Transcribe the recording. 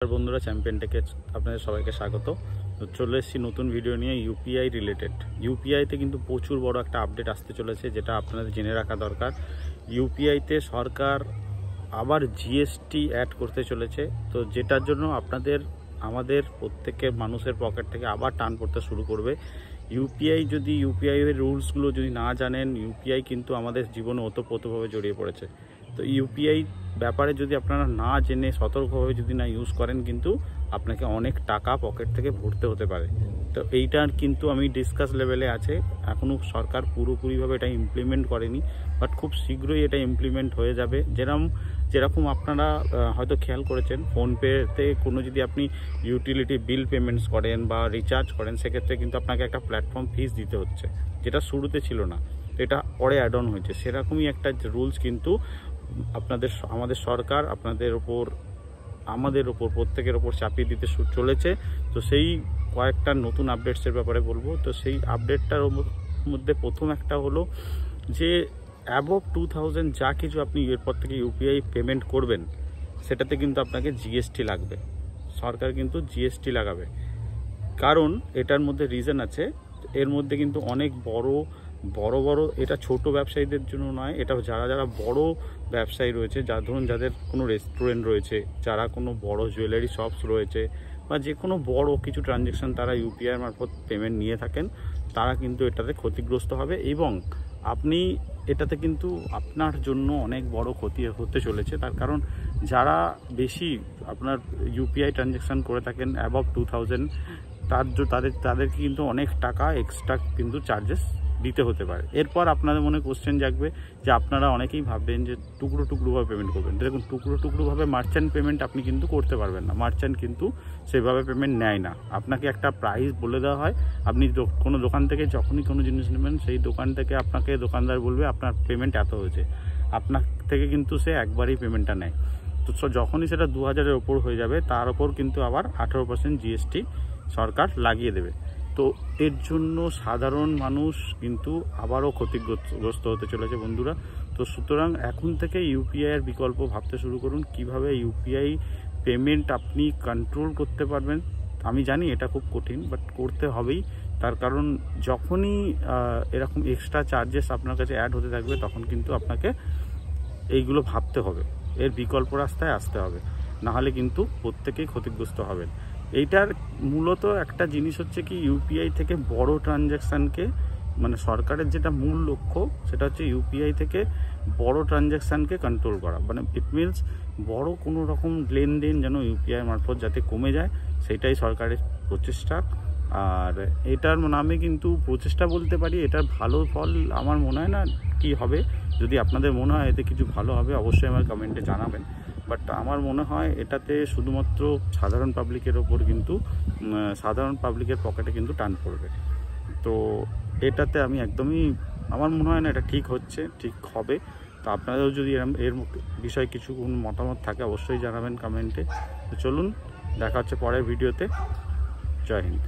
বন্ধুরা, চ্যাম্পিয়ন টেকে আপনাদের সবাইকে স্বাগত। তো চলে এসেছি নতুন ভিডিও নিয়ে ইউপিআই রিলেটেড। ইউপিআইতে কিন্তু প্রচুর বড় একটা আপডেট আসতে চলেছে, যেটা আপনাদের জেনে রাখা দরকার। ইউপিআইতে সরকার আবার জিএসটি অ্যাড করতে চলেছে, তো যেটার জন্য আমাদের প্রত্যেকের মানুষের পকেট থেকে আবার টান পড়তে শুরু করবে। ইউপিআই এর রুলসগুলো যদি না জানেন, ইউপিআই কিন্তু আমাদের জীবনে ওতপ্রোতভাবে জড়িয়ে পড়েছে। তো ইউপিআই ব্যাপারে যদি আপনারা না জেনে সতর্কভাবে যদি না ইউজ করেন, কিন্তু আপনাকে অনেক টাকা পকেট থেকে ভরতে হতে পারে। তো এইটার কিন্তু আমি ডিসকাস লেভেলে আছে, এখনও সরকার পুরোপুরিভাবে এটা ইমপ্লিমেন্ট করেনি, বাট খুব শীঘ্রই এটা ইমপ্লিমেন্ট হয়ে যাবে। যেরকম আপনারা হয়তো খেয়াল করেছেন, ফোনপেতে কোনো যদি আপনি ইউটিলিটি বিল পেমেন্টস করেন বা রিচার্জ করেন, সেক্ষেত্রে কিন্তু আপনাকে একটা প্ল্যাটফর্ম ফিস দিতে হচ্ছে, যেটা শুরুতে ছিল না। তো এটা পরে অ্যাড অন হয়েছে। সেরকমই একটা রুলস কিন্তু আমাদের সরকার আমাদের ওপর প্রত্যেকের ওপর চাপিয়ে দিতে চলেছে। তো সেই কয়েকটা নতুন আপডেটসের ব্যাপারে বলবো। তো সেই আপডেটটার মধ্যে প্রথম একটা হলো যে অ্যাবভ 2000 যা কিছু আপনি এরপর থেকে ইউপিআই পেমেন্ট করবেন, সেটাতে কিন্তু আপনাকে জিএসটি লাগবে। সরকার কিন্তু জিএসটি লাগাবে, কারণ এটার মধ্যে রিজন আছে। এর মধ্যে কিন্তু অনেক বড় এটা ছোট ব্যবসায়ীদের জন্য নয়, এটা যারা বড় ব্যবসায়ী রয়েছে, যাদের কোনো রেস্টুরেন্ট রয়েছে, যারা কোনো বড় জুয়েলারি শপস রয়েছে, বা যে কোনো বড় কিছু ট্রানজ্যাকশন তারা ইউপিআই মারফত পেমেন্ট নিয়ে থাকেন, তারা কিন্তু এটাতে ক্ষতিগ্রস্ত হবে। এবং আপনি এটাতে কিন্তু আপনার জন্য অনেক বড় ক্ষতি হতে চলেছে। তার কারণ যারা বেশি আপনার ইউপিআই ট্রানজ্যাকশন করে থাকেন অ্যাবভ 2000, তাদেরকে কিন্তু অনেক টাকা এক্সট্রা কিন্তু চার্জেস দিতে হতে পারে। এরপর আপনাদের মনে কোশ্চেন জাগবে যে আপনারা অনেকেই ভাববেন যে টুকরোভাবে পেমেন্ট করবেন। দেখুন, টুকরোভাবে মার্চেন্ট পেমেন্ট আপনি কিন্তু করতে পারবেন না। মার্চেন্ট কিন্তু সেভাবে পেমেন্ট নেয় না। আপনাকে একটা প্রাইস বলে দেওয়া হয়। আপনি কোনো দোকান থেকে যখনই কোনো জিনিস নেবেন, সেই দোকান থেকে আপনাকে দোকানদার বলবে আপনার পেমেন্ট এত হয়েছে। আপনার থেকে কিন্তু সে একবারই পেমেন্টটা নেয়। তো যখনই সেটা 2000-এর ওপর হয়ে যাবে, তার ওপর কিন্তু আবার 18% জিএসটি সরকার লাগিয়ে দেবে। তো এর জন্য সাধারণ মানুষ কিন্তু আবারও ক্ষতিগ্রস্ত হতে চলেছে বন্ধুরা। তো সুতরাং এখন থেকে ইউপিআই এর বিকল্প ভাবতে শুরু করুন, কিভাবে ইউপিআই পেমেন্ট আপনি কন্ট্রোল করতে পারবেন। আমি জানি এটা খুব কঠিন, বাট করতে হবেই। তার কারণ যখনই এরকম এক্সট্রা চার্জেস আপনার কাছে অ্যাড হতে থাকবে, তখন কিন্তু আপনাকে এইগুলো ভাবতে হবে, এর বিকল্প রাস্তায় আসতে হবে, নাহলে কিন্তু প্রত্যেকেই ক্ষতিগ্রস্ত হবেন। এইটার মূলত একটা জিনিস হচ্ছে কি, ইউপিআই থেকে বড় ট্রানজ্যাকশানকে, মানে সরকারের যেটা মূল লক্ষ্য, সেটা হচ্ছে ইউপিআই থেকে বড় ট্রানজ্যাকশানকে কন্ট্রোল করা। মানে ইট মিনস বড় কোনো রকম লেনদেন যেন ইউপিআই মারফত যাতে কমে যায়, সেটাই সরকারের প্রচেষ্টা। আর এটার নামে কিন্তু প্রচেষ্টা বলতে পারি, এটার ভালো ফল আমার মনে হয় না কি হবে। যদি আপনাদের মনে হয় এতে কিছু ভালো হবে, অবশ্যই আমার কমেন্টে জানাবেন। বাট আমার মনে হয় এটাতে শুধুমাত্র সাধারণ পাবলিকের ওপর কিন্তু সাধারণ পাবলিকের পকেটে কিন্তু টান পড়বে। তো এটাতে আমি একদমই আমার মনে হয় না এটা ঠিক হবে। তো আপনাদেরও যদি এর বিষয়ে কিছু মতামত থাকে, অবশ্যই জানাবেন কমেন্টে। তো চলুন, দেখা হচ্ছে পরের ভিডিওতে। জয় হিন্দ।